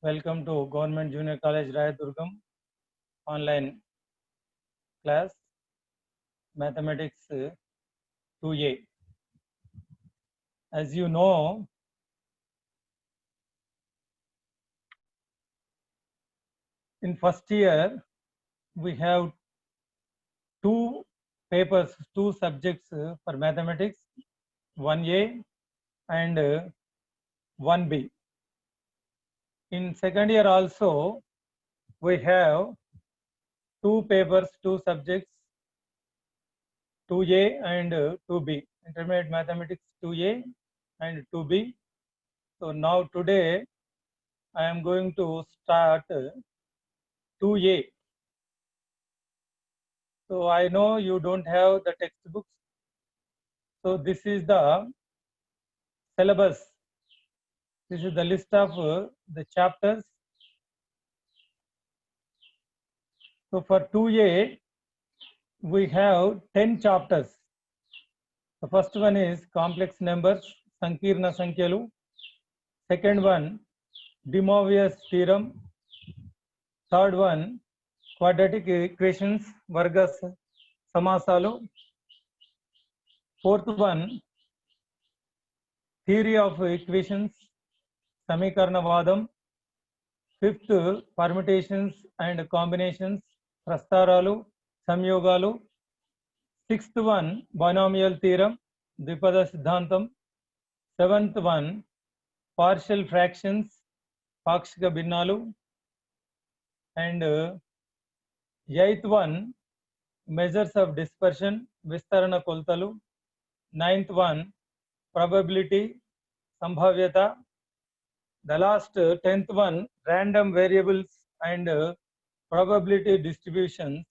Welcome to Government Junior College Rayadurgam online class Mathematics 2A. As you know, in first year we have two papers, two subjects for mathematics, 1A and 1B. In second year also we have two papers, two subjects, 2A and 2B, intermediate mathematics 2A and 2B. So now today I am going to start 2A. So I know you don't have the textbooks. So this is the syllabus. This is the list of the chapters. So for 2A, we have 10 chapters. The first one is complex numbers, Sankirna Sankyalu. Second one, De Moivre's theorem. Third one, quadratic equations, Vargas Samasalu. Fourth one, theory of equations, Samikarna Vadam. Fifth, permutations and combinations, Prastaralu, Samyogalu. Sixth one, binomial theorem, Dvipada Siddhantam. Seventh one, partial fractions, Pakshika Binnalu. And eighth one, measures of dispersion, Vistarana Koltalu. Ninth one, probability, Sambhavyata. The last 10th one, random variables and probability distributions,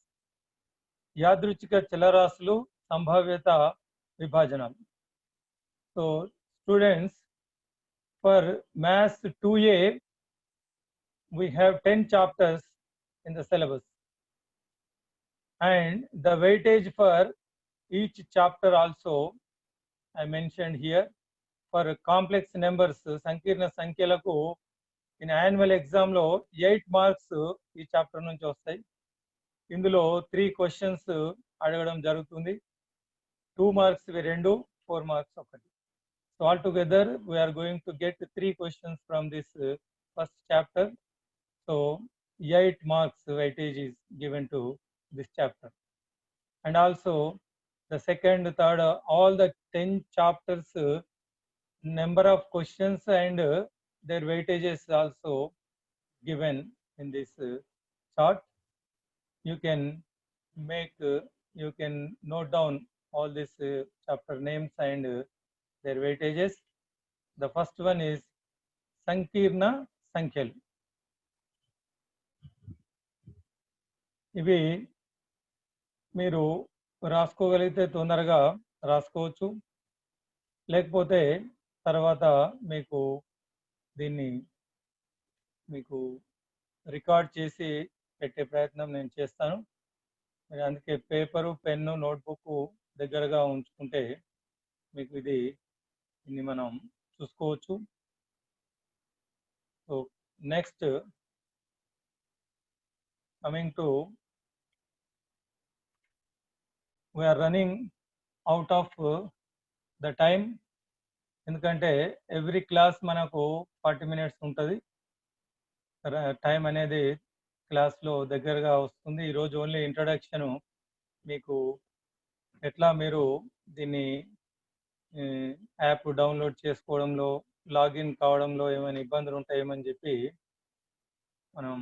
Yadruchika Chalaraslu, Sambhavyata Vibhajanam. So students, for Maths 2A, we have 10 chapters in the syllabus. And the weightage for each chapter also I mentioned here. For complex numbers, Sankirna Sankhyaలకు, in annual exam lo 8 marks ఈ chapter నుంచి వస్తాయి. ఇందులో 3 questions అడగడం జరుగుతుంది. 2 marks ఇవి 2, 4 marks ఒకటి. So altogether we are going to get 3 questions from this first chapter. So 8 marks weightage is given to this chapter. And also the second, third, all the 10 chapters number of questions and their weightages also given in this chart. You can make, you can note down all these chapter names and their weightages. The first one is Sankirna Sankyalu. ఇవి మీరు రాసుకోగలిగితే తొందరగా రాసుకోవచ్చు, లేకపోతే తర్వాత మీకు దీన్ని మీకు record చేసి పెట్టే ప్రయత్నం నేను చేస్తాను. అందుకే పేపరు, పెన్ను, నోట్బుక్ దగ్గరగా ఉంచుకుంటే మీకు దీన్ని మనం చూసుకోవచ్చు. So next coming to, we are running out of the time. ఎందుకంటే ఎవ్రీ క్లాస్ మనకు 40 minutes ఉంటుంది. టైం అనేది క్లాస్లో దగ్గరగా వస్తుంది. ఈరోజు ఓన్లీ ఇంట్రడక్షన్, మీకు ఎట్లా మీరు దీన్ని యాప్ డౌన్లోడ్ చేసుకోవడంలో, లాగిన్ కావడంలో ఏమైనా ఇబ్బందులు ఉంటాయేమని చెప్పి మనం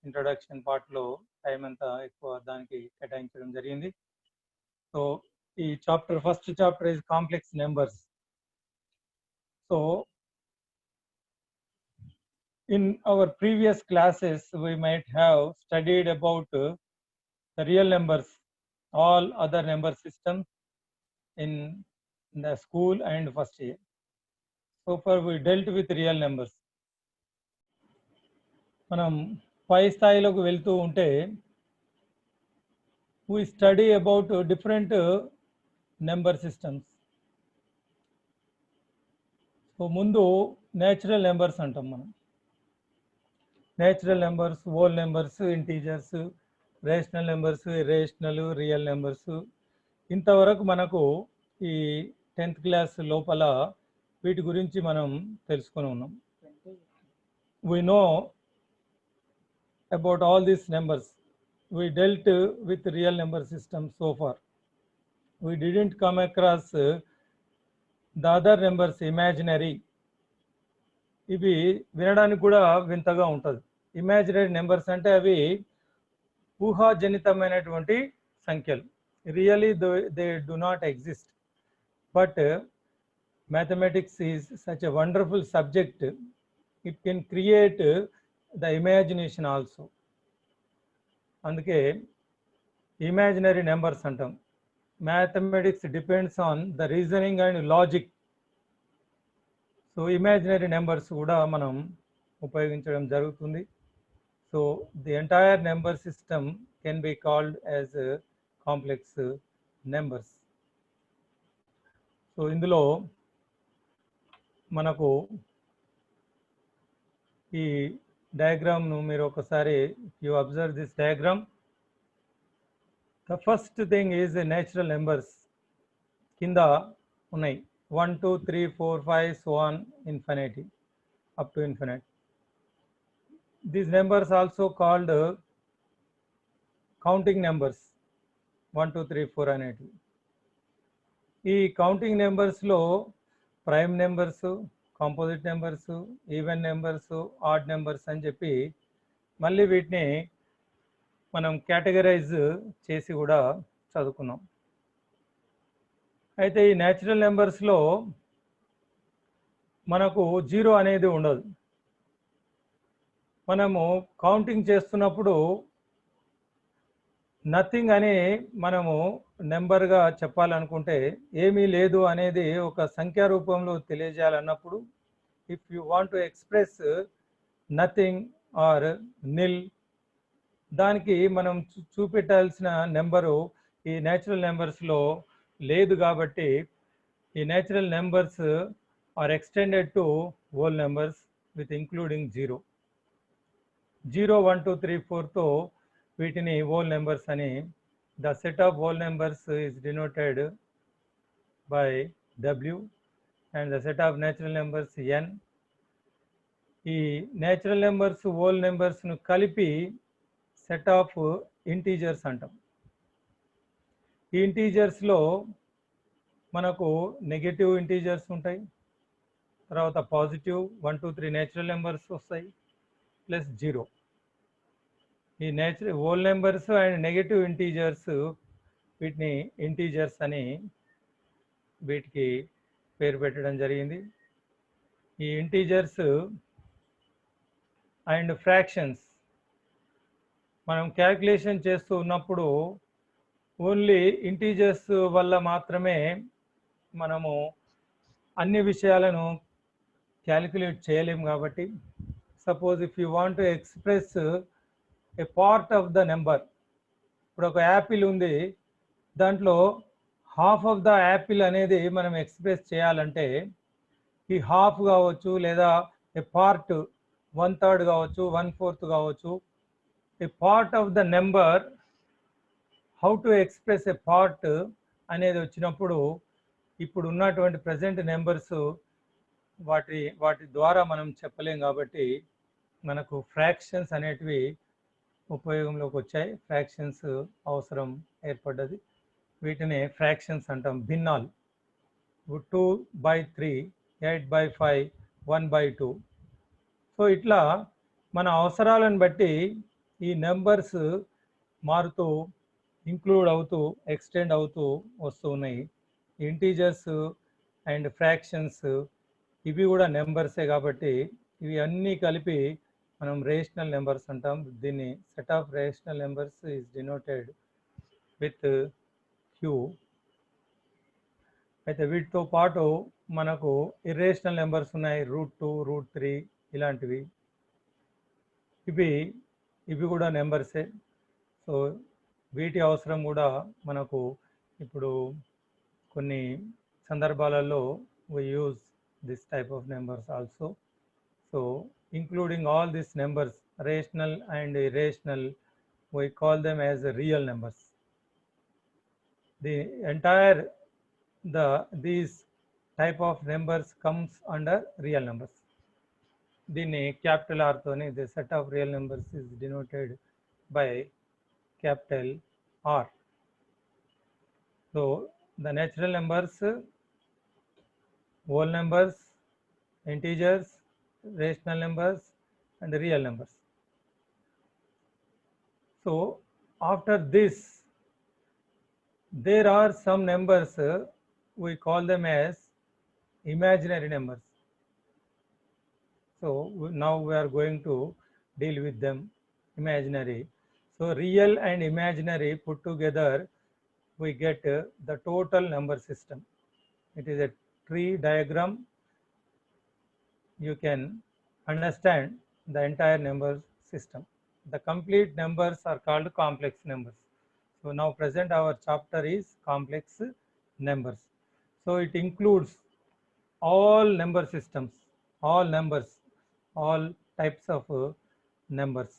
ఇంట్రడక్షన్ పార్ట్లో టైం అంతా ఎక్కువ దానికి కేటాయించడం జరిగింది. సో ఈ chapter, first chapter is complex numbers. So in our previous classes we might have studied about the real numbers, all other number systems in the school and first year. So far we dealt with real numbers. మనం పై స్థాయిలోకి వెళ్తూ ఉంటే we study about different number systems. So ముందు natural numbers అంటాం మనం. Natural numbers, whole numbers, integers, rational numbers, irrational, real numbers. ఇంతవరకు మనకు ఈ 10th క్లాస్ లోపల వీటి గురించి మనం తెలుసుకొని ఉన్నాం. We know about all these numbers. We dealt with real number system so far. We didn't come across the other numbers, imaginary. ఇవి వినడానికి కూడా వింతగా ఉంటుంది. ఇమాజినరీ నెంబర్స్ అంటే అవి ఊహాజనితమైనటువంటి సంఖ్యలు. Really they do not exist. But mathematics is such a wonderful subject. It can create the imagination also. అందుకే imaginary numbers అంటాం. Mathematics depends on the reasoning and logic. So imaginary numbers కూడా మనం ఉపయోగించడం జరుగుతుంది. So the entire number system can be called as complex numbers. So ఇందులో మనకు ఈ డయాగ్రామ్ను మీరు ఒకసారి you observe this diagram. The first thing is natural numbers. కింద ఉన్నాయి 1 2 3 4 5 so on infinity up to infinite. These numbers also called counting numbers 1 2 3 4 అనేటివి. ఈ counting నెంబర్స్లో prime numbers, composite numbers, even numbers, odd numbers అని చెప్పి మళ్ళీ వీటిని మనం కేటగరైజ్ చేసి కూడా చదువుకున్నాం. అయితే ఈ న్యాచురల్ నెంబర్స్లో మనకు జీరో అనేది ఉండదు. మనము కౌంటింగ్ చేస్తున్నప్పుడు నథింగ్ అని మనము నెంబర్గా చెప్పాలనుకుంటే, ఏమీ లేదు అనేది ఒక సంఖ్యా రూపంలో తెలియజేయాలన్నప్పుడు, if you want to express nothing or nil, దానికి మనం చూపెట్టాల్సిన నెంబరు ఈ న్యాచురల్ నెంబర్స్లో లేదు. కాబట్టి ఈ natural numbers are extended to whole numbers with including 0. 0 1 2 3 4తో వీటిని హోల్ నెంబర్స్ అని. The set of whole numbers is denoted by W and the set of natural numbers N. ఈ న్యాచురల్ నెంబర్స్ హోల్ నెంబర్స్ను కలిపి set of integers అంటాం. ఈ ఇంటీజర్స్లో మనకు negative integers ఉంటాయి, తర్వాత పాజిటివ్ 1 2 3 నేచురల్ నెంబర్స్ వస్తాయి, ప్లస్ 0. ఈ whole numbers and negative integers, వీటిని ఇంటీజర్స్ అని వీటికి పేరు పెట్టడం జరిగింది. ఈ ఇంటీజర్స్ అండ్ ఫ్రాక్షన్స్ మనం క్యాల్కులేషన్ చేస్తూ ఉన్నప్పుడు ఓన్లీ ఇంటీజర్స్ వల్ల మాత్రమే మనము అన్ని విషయాలను క్యాలిక్యులేట్ చేయలేము. కాబట్టి suppose if you want to express a part of the number, ఇప్పుడు ఒక యాపిల్ ఉంది, దాంట్లో హాఫ్ ఆఫ్ ద యాపిల్ అనేది మనం ఎక్స్ప్రెస్ చేయాలంటే ఈ హాఫ్ కావచ్చు, లేదా ఏ పార్ట్ 1/3 కావచ్చు, 1/4 కావచ్చు. A part of the number, how to express a part అనేది వచ్చినప్పుడు ఇప్పుడు ఉన్నటువంటి ప్రజెంట్ నెంబర్స్ వాటి ద్వారా మనం చెప్పలేం. కాబట్టి మనకు ఫ్రాక్షన్స్ అనేటివి ఉపయోగంలోకి వచ్చాయి. ఫ్రాక్షన్స్ అవసరం ఏర్పడ్డది. వీటిని ఫ్రాక్షన్స్ అంటాం, భిన్నాలు. 2/3, 8/5, 1/2. సో ఇట్లా మన అవసరాలను బట్టి ఈ నెంబర్స్ మారుతూ, ఇంక్లూడ్ అవుతూ, ఎక్స్టెండ్ అవుతూ వస్తూ ఉన్నాయి. ఇంటీజర్స్ అండ్ ఫ్రాక్షన్స్ ఇవి కూడా నెంబర్సే. కాబట్టి ఇవి అన్నీ కలిపి మనం రేషనల్ నెంబర్స్ అంటాం. దీన్ని set of rational numbers is denoted with Q. అయితే వీటితో పాటు మనకు ఇర్రేషనల్ నెంబర్స్ ఉన్నాయి, √2, √3 ఇలాంటివి. ఇవి కూడా నెంబర్సే. సో వీటి అవసరం కూడా మనకు ఇప్పుడు కొన్ని సందర్భాలలో we use this type of numbers also. So including all these numbers, rational and irrational, we call them as real numbers. The entire these type of numbers comes under real numbers. The capital R tone, the set of real numbers is denoted by capital R. So the natural numbers, whole numbers, integers, rational numbers, and real numbers. So after this, there are some numbers, we call them as imaginary numbers. So now we are going to deal with them, imaginary. So real and imaginary put together, we get the total number system. It is a tree diagram. You can understand the entire number system. The complete numbers are called complex numbers. So now present our chapter is complex numbers. So it includes all number systems, all numbers, all types of numbers.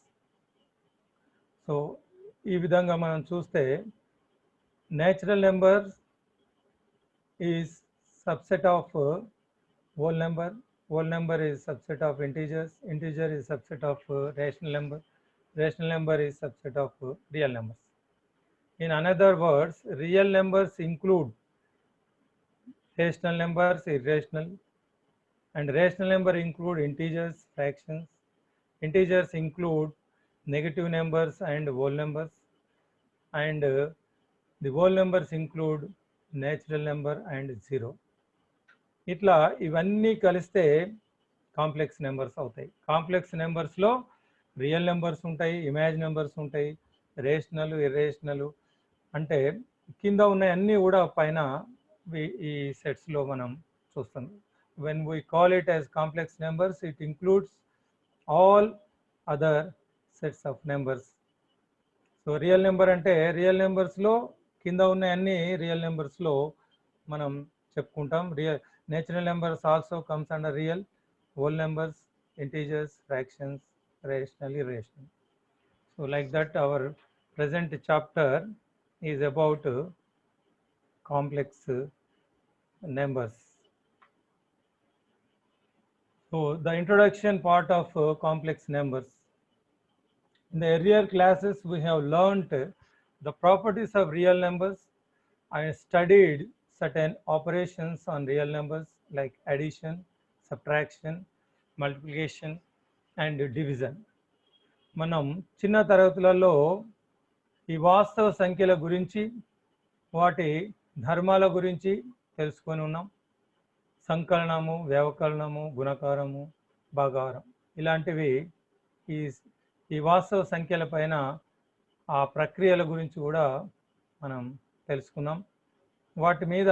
So ఈ విధంగా మనం చూస్తే natural numbers is subset of whole number is subset of integers, integer is subset of rational number is subset of real numbers. In another words, real numbers include rational numbers, irrational, and rational number include integers, fractions. Integers include negative numbers and whole numbers, and the whole numbers include natural number and zero. ఇట్లా ఇవన్నీ కలిస్తే complex numbers అవుతాయి. Complex నెంబర్స్లో real numbers ఉంటాయి, ఇమాజ్ numbers ఉంటాయి, rational, irrational, అంటే కింద ఉన్న అన్నీ కూడా పైన ఈ సెట్స్లో మనం చూస్తాం. when we call it as complex numbers, it includes all other sets of numbers. So real number అంటే రియల్ నెంబర్స్లో కింద ఉన్న అన్ని రియల్ నెంబర్స్లో మనం చెప్పుకుంటాం. Natural numbers also comes under real, whole numbers, integers, fractions, rational, irrational. So like that, our present chapter is about complex numbers. So the introduction part of complex numbers. In the earlier classes, we have learnt the properties of real numbers and studied certain operations on real numbers like addition, subtraction, multiplication, and division. మనం చిన్న తరగతులలో ఈ వాస్తవ సంఖ్యల గురించి, వాటి ధర్మాల గురించి తెలుసుకొని ఉన్నాం. సంకలనము, వ్యవకలనము, గుణకారము, భాగాహారం ఇలాంటివి ఈ వాస్తవ సంఖ్యల పైన ఆ ప్రక్రియల గురించి కూడా మనం తెలుసుకున్నాం. వాటి మీద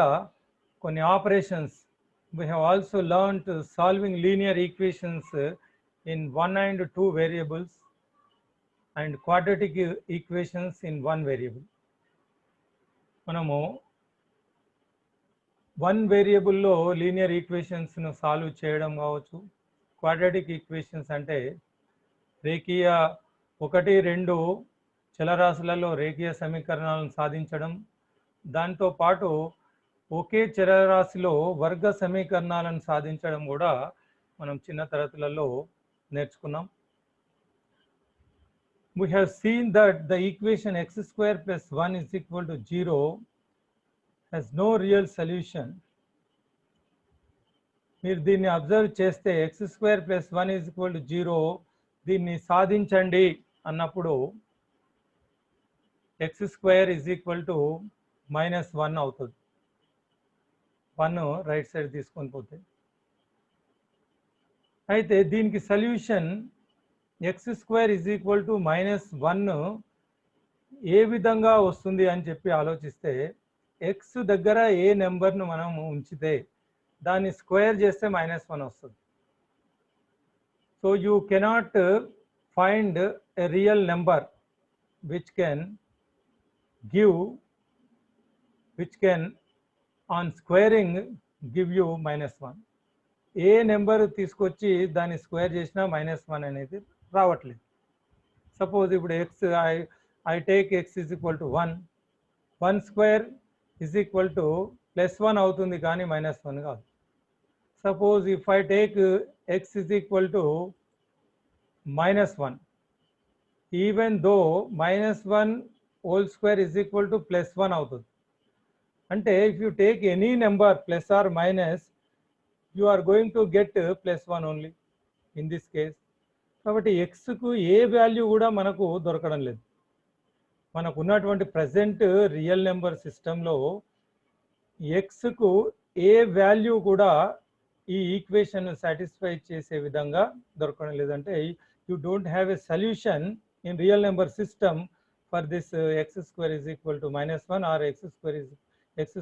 కొన్ని operations, we have also learned solving linear equations in 1 and 2 variables and quadratic equations in 1 variable. మనము 1 వేరియబుల్లో లీనియర్ ఈక్వేషన్స్ను సాల్వ్ చేయడం కావచ్చు. క్వాడ్రాటిక్ ఈక్వేషన్స్ అంటే రేఖీయ 1, 2 చలరాశులలో రేఖీయ సమీకరణాలను సాధించడం, దాంతోపాటు ఒకే చలరాశిలో వర్గ సమీకరణాలను సాధించడం కూడా మనం చిన్న తరగతులలో నేర్చుకున్నాం. We have seen that the equation x square plus 1 is equal to 0 has no real solution. మీరు దీన్ని అబ్జర్వ్ చేస్తే x square plus 1 is equal to 0 దీన్ని సాధించండి అన్నప్పుడు x square is equal to -1 అవుతుంది. 1 రైట్ సైడ్ తీసుకొని పోతే, అయితే దీనికి solution x square is equal to -1 ఏ విధంగా వస్తుంది అని చెప్పి ఆలోచిస్తే, x దగ్గర ఏ నెంబర్ను మనం ఉంచితే దాన్ని స్క్వేర్ చేస్తే -1 వస్తుంది. So you cannot find a real number which can on squaring give you -1. A number తీసుకొచ్చి దాన్ని స్క్వేర్ చేసినా -1 అనేది రావట్లేదు. సపోజ్ ఇప్పుడు X I take X is equal to 1, 1 square is equal to +1 అవుతుంది కానీ -1 కాదు. Suppose if I take X is equal to -1, even though -1 whole square is equal to +1 అవుతుంది. అంటే if you take any number plus or minus, you are going to get +1 only in this case. కాబట్టి ఎక్స్కు ఏ value కూడా మనకు దొరకడం లేదు. మనకు ఉన్నటువంటి present real number సిస్టంలో ఎక్స్కు ఏ వాల్యూ కూడా ఈ ఈక్వేషన్ సాటిస్ఫై చేసే విధంగా దొరకడం లేదంటే you don't have a solution in real number system for this x square is equal to -1 or x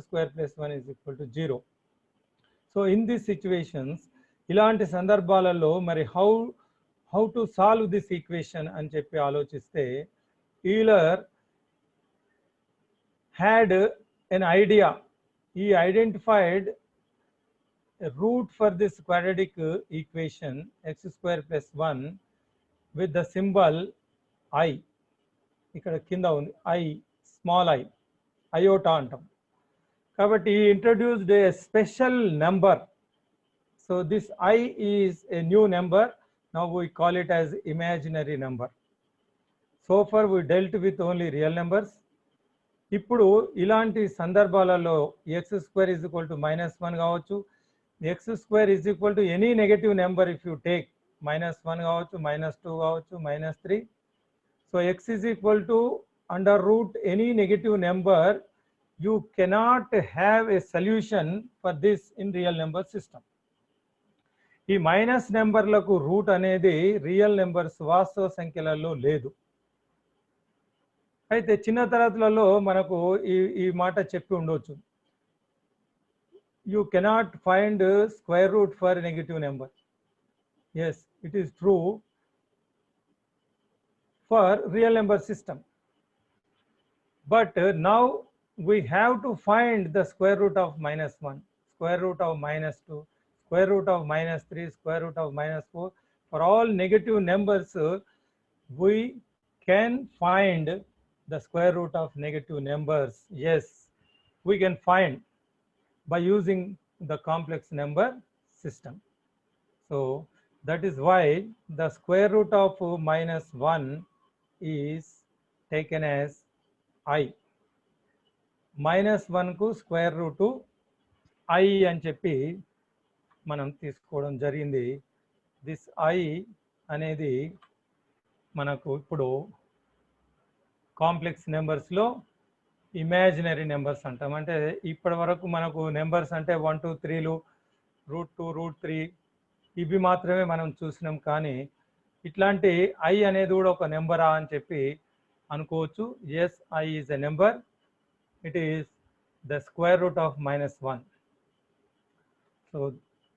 square +1 is equal to 0. So in this situations, ఇలాంటి సందర్భాలలో మరి how to solve this equation అని చెప్పి ఆలోచిస్తే, Euler had an idea. ఈ identified root for this quadratic equation x² + 1 with the symbol I. ఇక్కడ కింద ఉంది I, స్మాల్ I, అయోటా అంటాం. కాబట్టి introduced a special number. So this I is a new number. Now we call it as imaginary number. So far we dealt with only real numbers. ఇప్పుడు ఇలాంటి సందర్భాలలో x² is equal to -1 కావచ్చు, x² is equal to any negative number if you take -1 కావచ్చు, -2 కావచ్చు, -3. So x is equal to under root any negative number. You cannot have a solution for this in real number system. ఈ minus నెంబర్లకు route అనేది real numbers వాస్తవ సంఖ్యలలో లేదు. అయితే చిన్న తరగతులలో మనకు ఈ మాట చెప్పి ఉండొచ్చు, you cannot find square root for negative number. Yes, it is true for real number system, but now we have to find the square root of -1, square root of -2, square root of -3, square root of -4. For all negative numbers, we can find the square root of negative numbers. Yes, we can find by using the complex number system. So that is why the square root of -1 is taken as I. -1 కు square route I అని చెప్పి మనం తీసుకోవడం జరిగింది. This I అనేది మనకు ఇప్పుడు complex నెంబర్స్లో imaginary numbers అంటాం. అంటే ఇప్పటి వరకు మనకు నెంబర్స్ అంటే 1 2 3లు, √2 √3 ఇవి మాత్రమే మనం చూసినాం. కానీ ఇట్లాంటి I అనేది కూడా ఒక నెంబరా అని చెప్పి అనుకోవచ్చు. Yes, I is a number. It is the square root of -1. So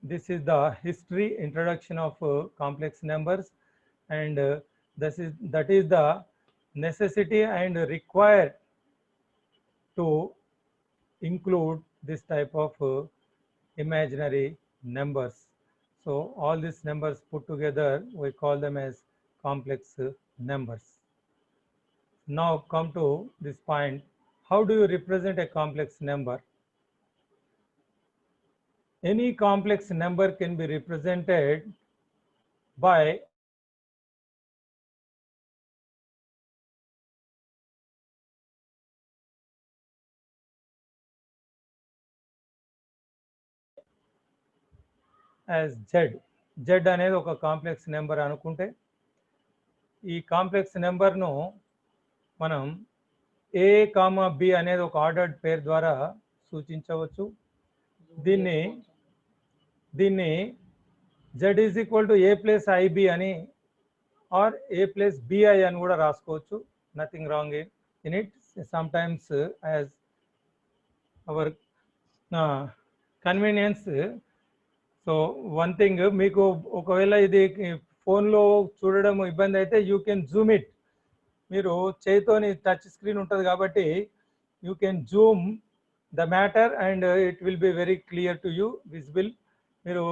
this is the history, introduction of complex numbers, and that is the necessity and required to include this type of imaginary numbers. So all these numbers put together, we call them as complex numbers. Now come to this point. How do you represent a complex number? Any complex number can be represented by as Z. Z అనేది ఒక complex number అనుకుంటే, ఈ complex నెంబర్ను మనం A, B అనేది ఒక ordered పేర్ ద్వారా సూచించవచ్చు. దీన్ని Z is equal to A + IB అని ఆర్ A + BI అని కూడా రాసుకోవచ్చు. Nothing wrong in it. Sometimes as our convenience. So one thing, మీకు ఒకవేళ ఇది ఫోన్లో చూడడం ఇబ్బంది అయితే యూ కెన్ జూమ్ ఇట్. మీరు చేతితోని టచ్ స్క్రీన్ ఉంటుంది కాబట్టి you can Zoom the matter and it will be very clear to you, visible. మీరు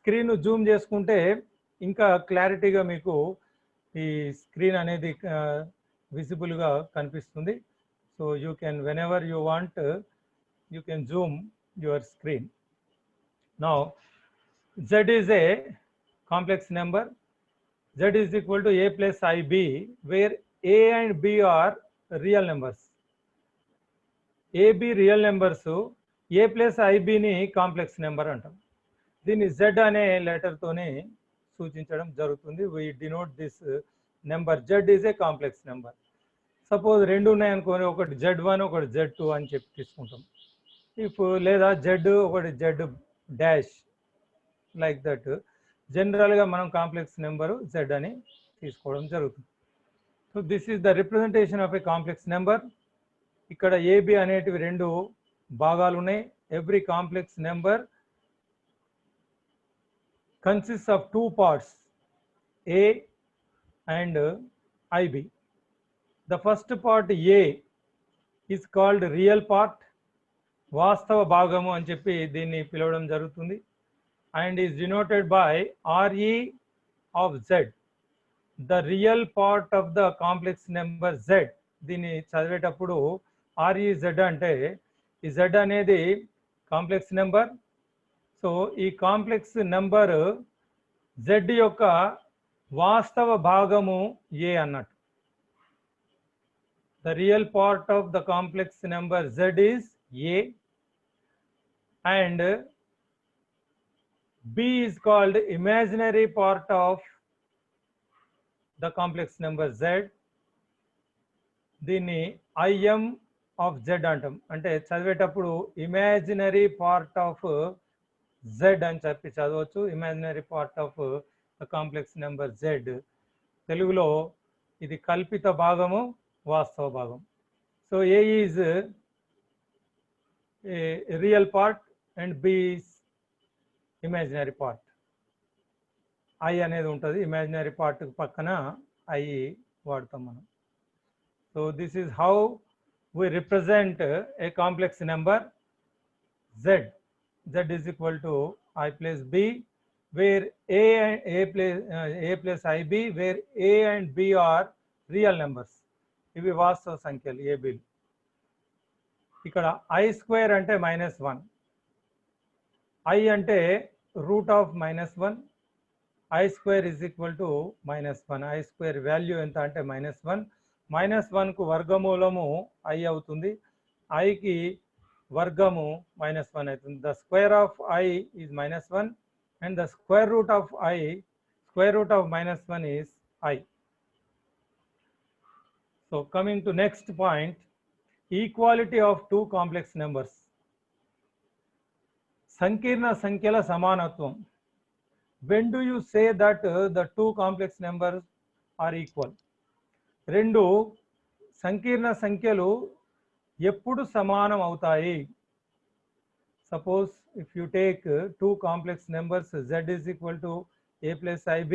స్క్రీన్ జూమ్ చేసుకుంటే ఇంకా క్లారిటీగా మీకు ఈ స్క్రీన్ అనేది విజిబుల్గా కనిపిస్తుంది. So you can whenever you want you can Zoom your screen. Now z is a complex number. Z is equal to a plus ib, where a and b are real numbers. ab real numbers, a plus ib ని complex number అంటాం. దీన్ని z అనే letter తోనే సూచించడం జరుగుతుంది. we denote this number. z is a complex number. Suppose రెండు ఉన్నాయనుకోని, ఒకటి z1 ఒకటి z2 అని చెప్పి తీసుకుంటాం. ఇఫ్ లేదా z ఒకటి z డాష్ లైక్ దట్, జనరల్గా మనం కాంప్లెక్స్ నెంబరు z అని తీసుకోవడం జరుగుతుంది. So this is the representation of a complex number. ఇక్కడ ఏబి అనేటివి రెండు భాగాలు ఉన్నాయి. Every complex number consist of two parts, A and I B. The first part A is called real part, వాస్తవ భాగము అని చెప్పి దీన్ని పిలవడం జరుగుతుంది. And is denoted by RE of Z, the real part of the complex number Z. దీన్ని చదివేటప్పుడు REZ అంటే ఈ Z అనేది కాంప్లెక్స్ నెంబర్. సో ఈ కాంప్లెక్స్ నెంబర్ Z యొక్క వాస్తవ భాగము A అన్నట్టు. The real part of the complex number Z is A, and B is called imaginary part of the complex number Z. దీన్ని IM of Z అంటాం. అంటే చదివేటప్పుడు imaginary part of Z అని చెప్పి చదవచ్చు. Imaginary part of the complex number Z. తెలుగులో ఇది కల్పిత భాగము, వాస్తవ భాగం. సో A is a real part and B is imaginary part. I అనేది ఉంటుంది, ఇమాజినరీ పార్ట్ పక్కన ఐ వాడతాం మనం. So this is how we represent a complex number Z. Z is equal to I plus B, where A plus IB, where A and B are real numbers. ఇవి వాస్తవ సంఖ్యలు AB. ఇక్కడ I square అంటే -1, I అంటే route of -1, I square is equal to -1. I square value ఎంత అంటే -1. -1కు వర్గమూలము I అవుతుంది, Iకి వర్గము -1 అవుతుంది. The square of I is -1 and the square root of I, square root of -1 is I. So coming to next point, equality of two complex numbers. సంకీర్ణ సంఖ్యల సమానత్వం. When do you say that the two complex numbers are equal? రెండు సంకీర్ణ సంఖ్యలు ఎప్పుడు సమానం అవుతాయి? Suppose if you take two complex numbers Z is equal to A plus IB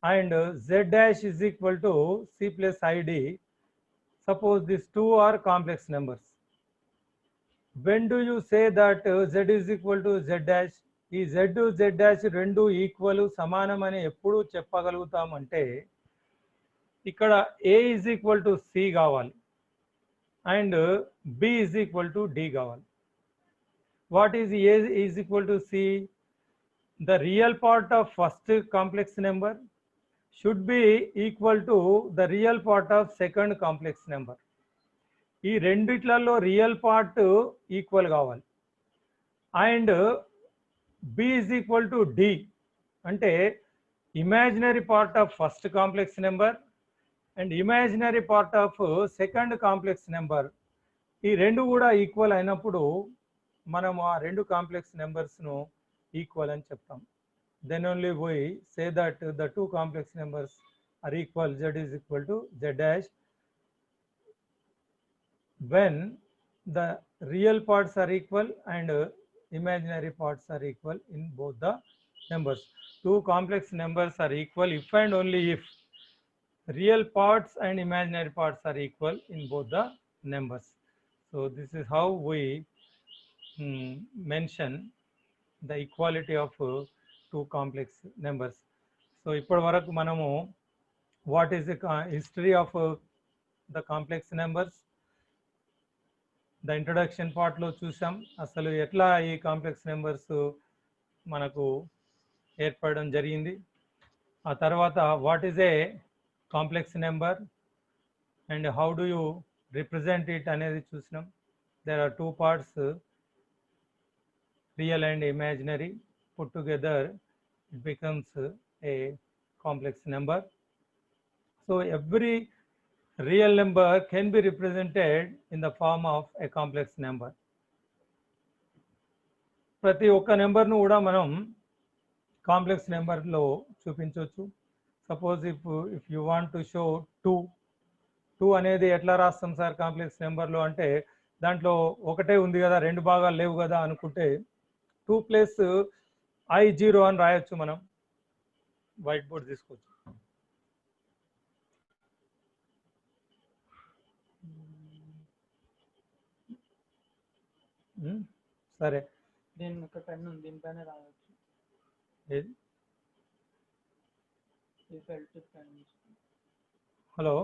and Z dash is equal to C plus ID. Suppose these two are complex numbers. When do you say that Z is equal to Z dash? ఈ Z Z dash రెండు equal సమానం అని ఎప్పుడు చెప్పగలుగుతామంటే ఇక్కడ A is equal to C కావాలి and B is equal to D కావాలి. What is A is equal to C? The real part of first complex number should be equal to the real part of second complex number. ఈ రెండిట్లలో real part equal కావాలి and B is equal to D అంటే imaginary part of first complex number and imaginary part of second complex number, ఈ రెండు కూడా equal అయినప్పుడు మనం ఆ రెండు కాంప్లెక్స్ నెంబర్స్ను ఈక్వల్ అని చెప్తాం. Then only we say that the two complex numbers are equal. Z is equal to Z dash when the real parts are equal and imaginary parts are equal in both the numbers. Two complex numbers are equal if and only if real parts and imaginary parts are equal in both the numbers. So this is how we mention the equality of two complex numbers. So ఇప్పటి వరకు మనము what is the history of the complex numbers, the introduction part లో చూసాం అసలు ఎట్లా ఈ complex numbers మనకు ఏర్పడడం జరిగింది. ఆ తర్వాత what is a complex number and how do you represent it అనేది చూసినాం. There are two parts, real and imaginary. Put together it becomes a complex number. So every real number can be represented in the form of a complex number. ప్రతి ఒక్క నెంబర్ను కూడా మనం complex నెంబర్లో చూపించవచ్చు. Suppose if you want to show 2 అనేది ఎట్లా రాస్తాం సార్ కాంప్లెక్స్ నెంబర్లో అంటే, దాంట్లో ఒకటే ఉంది కదా, రెండు భాగాలు లేవు కదా అనుకుంటే 2 ప్లస్ I0 అని రాయొచ్చు. మనం వైట్ బోర్డ్ తీసుకోవచ్చు. సరే, దీని ఒక పెన్ ఉంది, దీనిపైన రాయొచ్చు. Hello.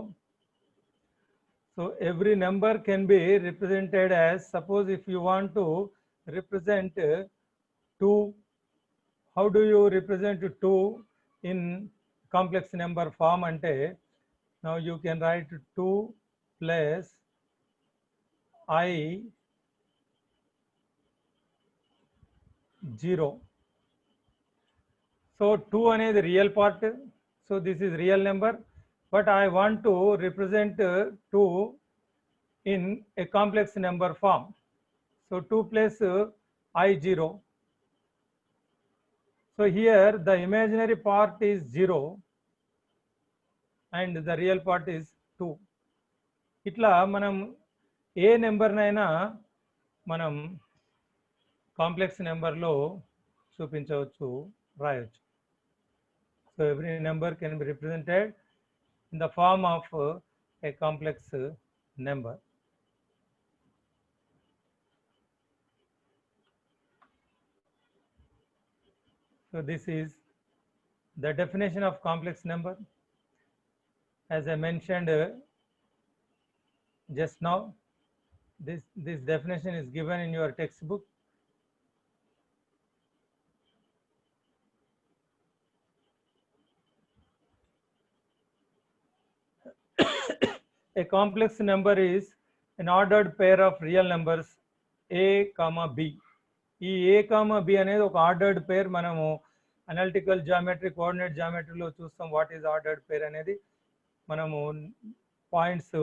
So every number can be represented as, suppose if you want to represent 2, how do you represent 2 in complex number form ante, now you can write 2 plus I0. So 2 అనేది real part, so this is real number, but I want to represent 2 in a complex number form. So 2 plus I0. So here the imaginary part is 0 and the real part is 2. ఇట్లా మనం ఏ నెంబర్నైనా మనం complex నెంబర్లో చూపించవచ్చు, రాయొచ్చు. So every number can be represented in the form of a complex number. So this is the definition of complex number. As I mentioned just now, this definition is given in your textbook. A complex number is an ordered pair of real numbers a comma b. ఈ a comma b అనేది ఒక ordered పేర్. మనము analytical geometry, coordinate జామెట్రీలో చూస్తాం what is ordered పేర్ అనేది. మనము points,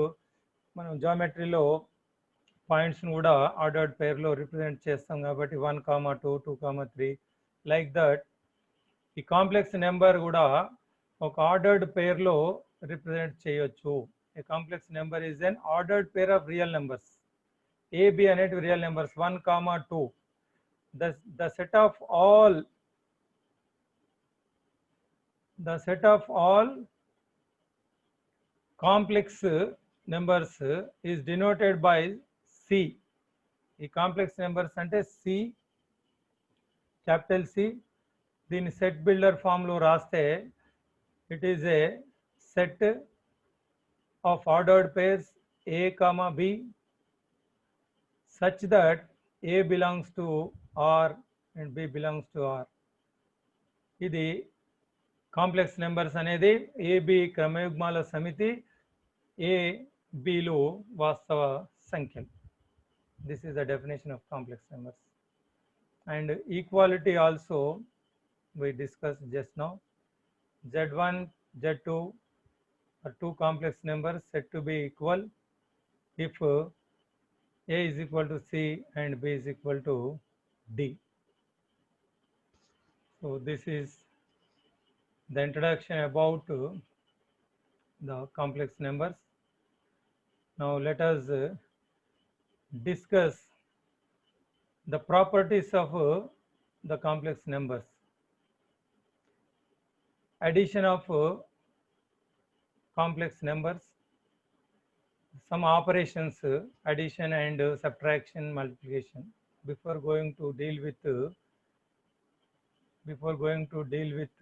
మనం జామెట్రీలో పాయింట్స్ను కూడా ordered పేర్లో రిప్రజెంట్ చేస్తాం కాబట్టి 1, 2, 2, 3 లైక్ దట్. ఈ కాంప్లెక్స్ నెంబర్ కూడా ఒక ఆర్డర్డ్ పేర్లో రిప్రజెంట్ చేయొచ్చు. A complex number is an ordered pair of real numbers. A, B అనేటివి real numbers 1, 2. The set of all complex numbers is denoted by C. ఈ complex numbers అంటే C, capital C. దీన్ని set builder ఫామ్లో రాస్తే it is a set of ordered pairs a comma b such that a belongs to R and b belongs to R. ఇది complex numbers అనేది AB క్రమయుగ్మాల సమితి, ABలు వాస్తవ సంఖ్యలు. This is the definition of complex numbers. And equality also we discussed just now. Z1, Z2 are two complex numbers said to be equal if A is equal to C and B is equal to D. So this is the introduction about the complex numbers. Now let us discuss the properties of the complex numbers. Addition of complex numbers, some operations, addition and subtraction, multiplication. Before going to deal with before going to deal with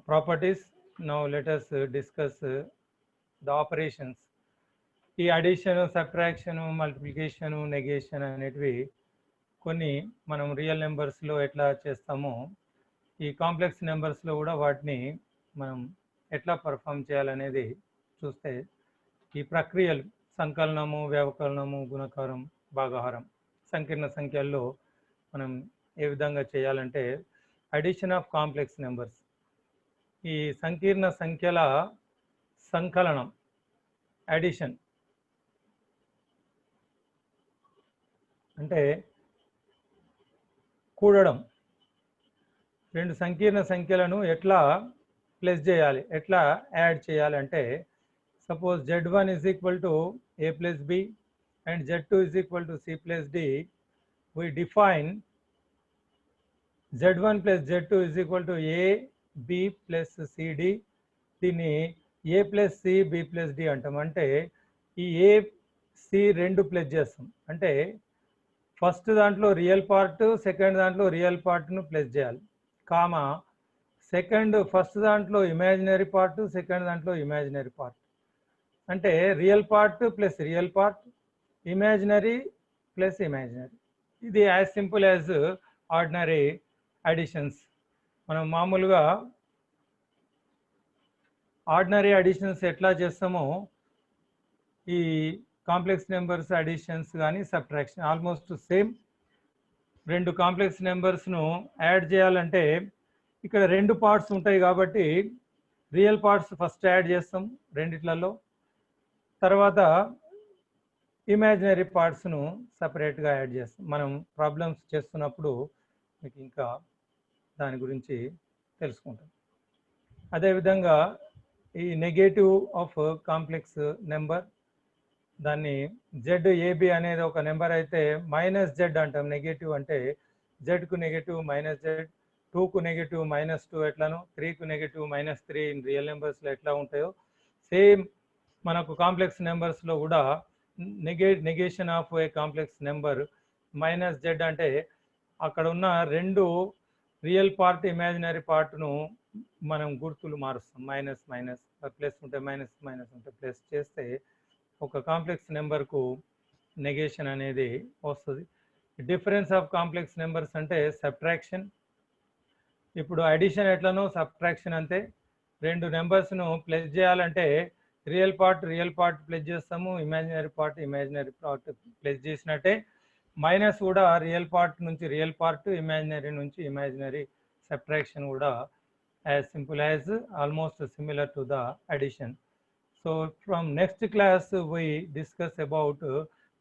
properties, now let us discuss the operations. ఈ addition, subtraction, multiplication, negation అనేటివి కొన్ని మనం real నెంబర్స్లో ఎట్లా చేస్తామో ఈ complex నెంబర్స్లో కూడా వాటిని మనం ఎట్లా పర్ఫామ్ చేయాలనేది చూస్తే ఈ ప్రక్రియలు సంకలనము, వ్యవకలనము, గుణకారం, భాగాహారం సంకీర్ణ సంఖ్యల్లో మనం ఏ విధంగా చేయాలంటే అడిషన్ ఆఫ్ కాంప్లెక్స్ నెంబర్స్, ఈ సంకీర్ణ సంఖ్యల సంకలనం, అడిషన్ అంటే కూడడం. రెండు సంకీర్ణ సంఖ్యలను ఎట్లా ప్లస్ చేయాలి, ఎట్లా యాడ్ చేయాలంటే suppose z1 is equal to a plus b and z2 is equal to c plus d, we define z1 plus z2 is equal to a b plus cd. దీన్ని a plus c b plus d అంటాం. అంటే ఈ a c రెండు plus చేస్తాం. అంటే first దాంట్లో real part, second దాంట్లో real పార్ట్ను ప్లస్ చేయాలి, కామా ఫస్ట్ దాంట్లో ఇమాజినరీ పార్ట్, సెకండ్ దాంట్లో ఇమాజినరీ పార్ట్. అంటే real part plus real part, imaginary plus imaginary. ఇది as simple as ordinary additions. మనం మామూలుగా ఆర్డినరీ అడిషన్స్ ఎట్లా చేస్తామో ఈ కాంప్లెక్స్ నెంబర్స్ అడిషన్స్ కానీ సబ్ట్రాక్షన్ ఆల్మోస్ట్ సేమ్. రెండు కాంప్లెక్స్ నెంబర్స్ను యాడ్ చేయాలంటే ఇక్కడ రెండు పార్ట్స్ ఉంటాయి కాబట్టి రియల్ పార్ట్స్ ఫస్ట్ యాడ్ చేస్తాం రెండిట్లలో, తర్వాత ఇమాజినరీ పార్ట్స్ను సపరేట్గా యాడ్ చేస్తాం. మనం ప్రాబ్లమ్స్ చేస్తున్నప్పుడు మీకు ఇంకా దాని గురించి తెలుసుకుంటాం. అదేవిధంగా ఈ నెగేటివ్ ఆఫ్ కాంప్లెక్స్ నెంబర్, దాన్ని ZAB అనేది ఒక నెంబర్ అయితే -z అంటాం. నెగేటివ్ అంటే జెడ్కు నెగటివ్ -z, 2కు నెగటివ్ -2 ఎట్లానో, 3కు నెగటివ్ -3 ఇన్ రియల్ నెంబర్స్లో ఎట్లా ఉంటాయో సేమ్ మనకు కాంప్లెక్స్ నెంబర్స్లో కూడా negation of a complex number -z అంటే అక్కడ ఉన్న రెండు రియల్ పార్ట్, ఇమాజినరీ పార్ట్ను మనం గుర్తులు మారుస్తాం. మైనస్ మైనస్, ప్లస్ ఉంటే మైనస్, మైనస్ ఉంటే ప్లస్ చేస్తే ఒక కాంప్లెక్స్ నెంబర్కు నెగేషన్ అనేది వస్తుంది. డిఫరెన్స్ ఆఫ్ కాంప్లెక్స్ నెంబర్స్ అంటే సబ్ట్రాక్షన్. ఇప్పుడు అడిషన్ ఎట్లనో సబ్ట్రాక్షన్ అంతే. రెండు నెంబర్స్ను ప్లస్ చేయాలంటే రియల్ పార్ట్ ప్లస్ చేస్తాము, ఇమాజినరీ పార్ట్ ప్లస్ చేసినట్టే మైనస్ కూడా రియల్ పార్ట్ నుంచి రియల్ పార్ట్, ఇమాజినరీ నుంచి ఇమాజినరీ సబ్ట్రాక్షన్ కూడా as simple as almost similar to the addition. So from next class we discuss about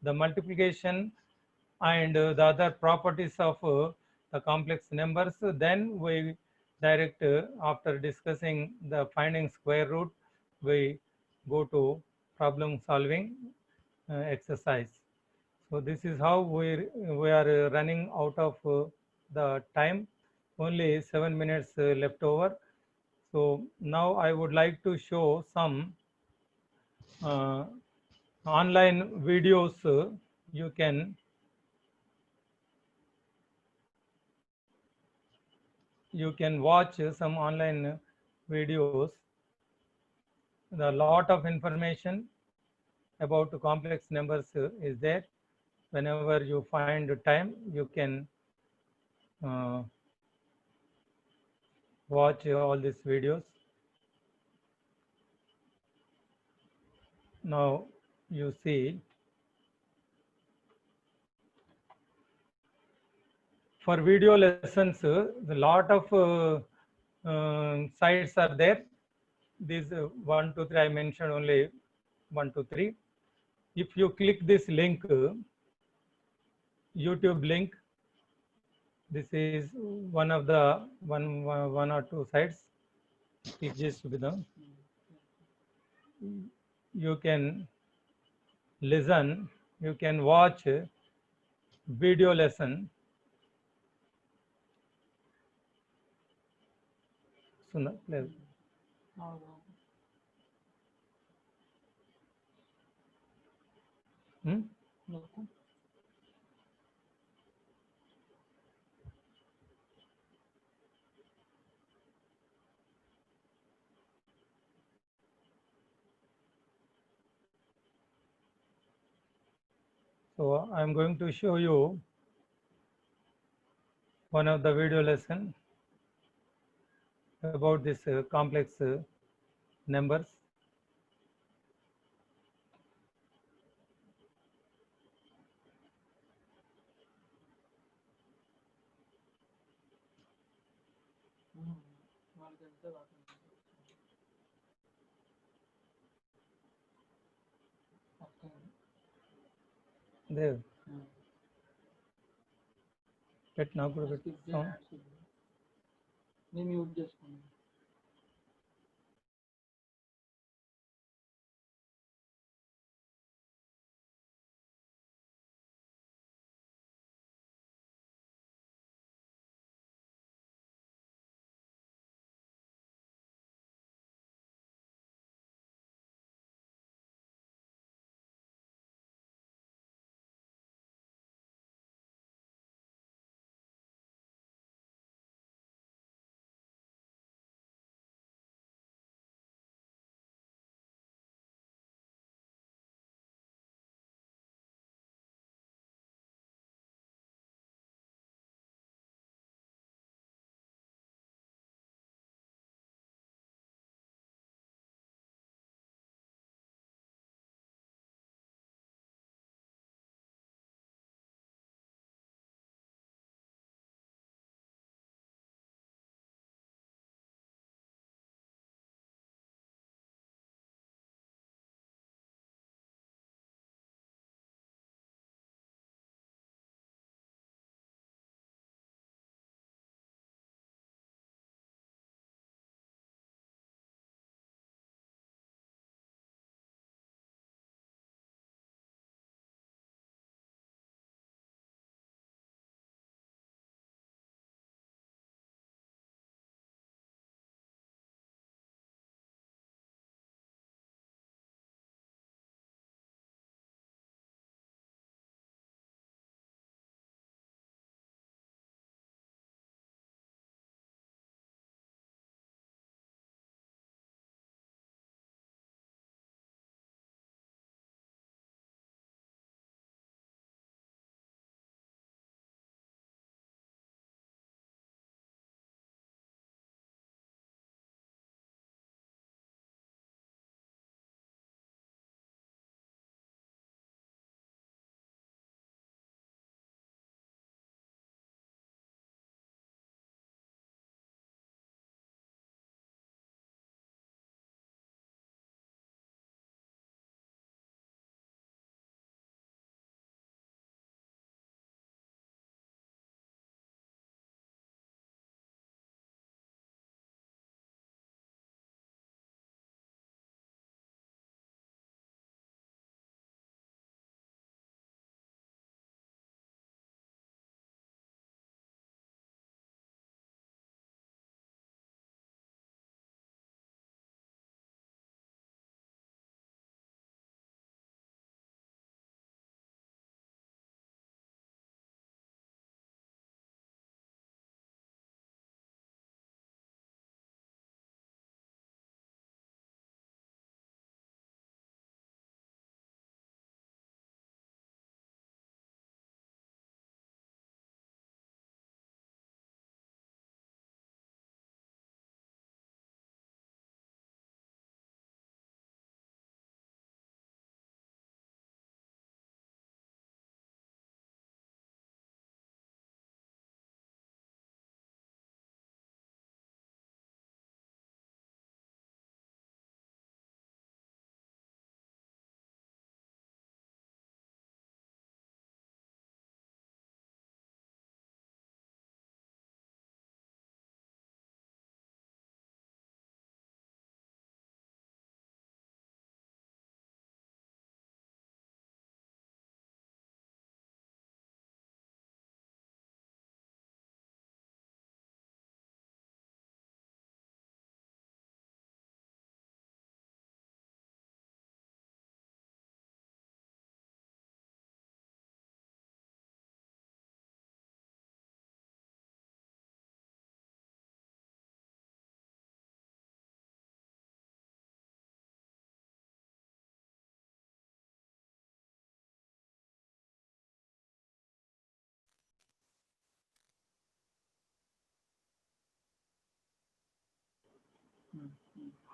the multiplication and the other properties of the complex numbers. Then we direct after discussing the finding square root, we go to problem solving exercise. So this is how we are running out of the time. Only 7 minutes left over. So now I would like to show some online videos. You can watch some online videos. The lot of information about complex numbers is there. Whenever you find time, you can watch all these videos. Now you see for video lessons a lot of sites are there. These 1 2 3 I mentioned only 1 2 3. If you click this link, YouTube link, this is one of the one or two sites. It just to be done. You can listen, you can watch video lesson. Please. So I am going to show you one of the video lesson about this complex numbers. వాళ్ళకి ఎంత రాకుండా There, let now put it sound. నేను use చేసుకున్నాను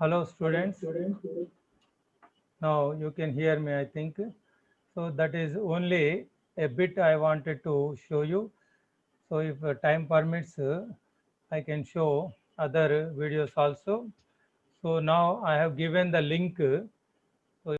Hello students. Now you can hear me, I think. So that is only a bit I wanted to show you. So if time permits, I can show other videos also. So now I have given the link